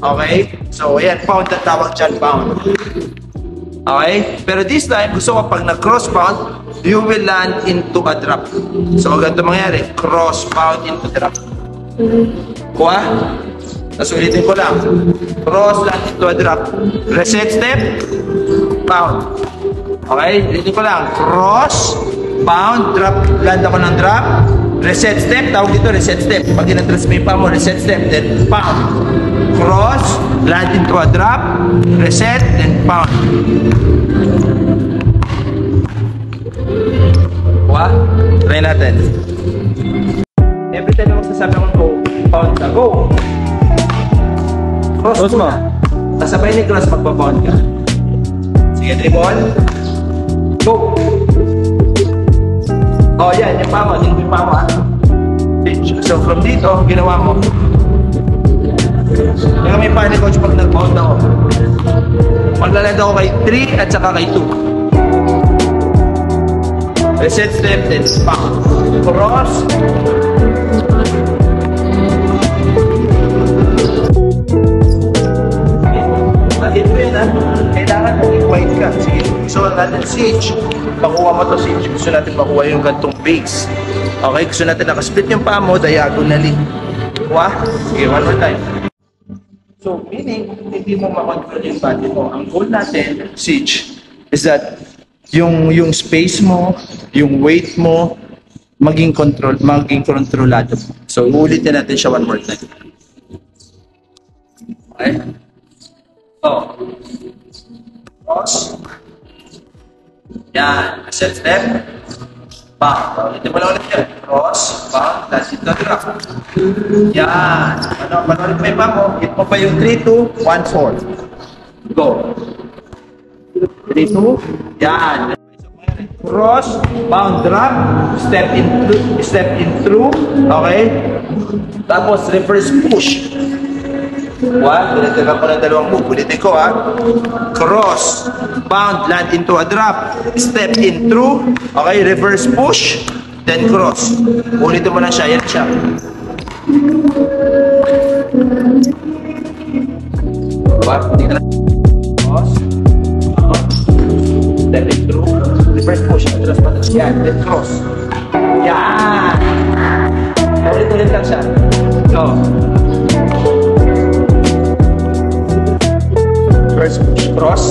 Okay? So, ayan, pound na tawag dyan, pound. Okay? Pero this time, gusto ko pag nag-cross pound, you will land into a drop. So, ganito mangyari. Cross pound into drop. Kuha? Tapos ulitin ko lang. Cross, land into a drop. Reset step, pound. Okay? Ulitin ko lang. Cross, pound, drop, land ako ng drop. Reset step, tawag dito reset step. Pag in-address mo yung pa mo, reset step, then pound. Cross, land into a drop, reset, then pound. Kuha? Try natin. Every time na magsasabi akong go, pound ka, go! Cross mo. Kasabay ni cross, magpa-pound ka. Sige, dribble. Go! Oh, yan, yung pa mo, yung pa mo, ha? So, from dito, ginawa mo. Kaya may panic coach pag nag-pound ako. Maglalad ako kay 3 at saka kay 2. Reset step, then pound. Cross. Bakit mo yun, ha? Kailangan mong i-white ka. Sige, gusto natin siege. Pakuha mo to siege. Gusto natin makuha yung gantong base. Okay, gusto natin nakasplit yung paa mo diagonally. Kuha? Sige, one more time. So, meaning, hindi mo makontrol yung body mo. Ang goal natin, siege, is that yung space mo, yung weight mo, maging kontrolado. So, uulitin natin siya one more time. Okay? So, cross. Yan. Set step. Pound. Ulitin mo lang ulit yan. Cross. Pound. That's it. Drop. Yan. Manulit mo yung pa mo. Hit mo pa yung 3, 2, 1, 4. Go. 3, 2. Yan. Cross. Pound. Drop. Step in through. Okay? Tapos reverse push. One, ulitin ka po ng dalawang move. Ulitin ko, ha. Cross, pound, land into a drop, step in through, okay, reverse push, then cross. Ulitin mo na siya, yan siya. Diba? Hindi ka na. Cross, pound, step in through, reverse push, atras pa na. Yan, then cross. Yan! Ulit-ulit lang siya. So, first push, cross,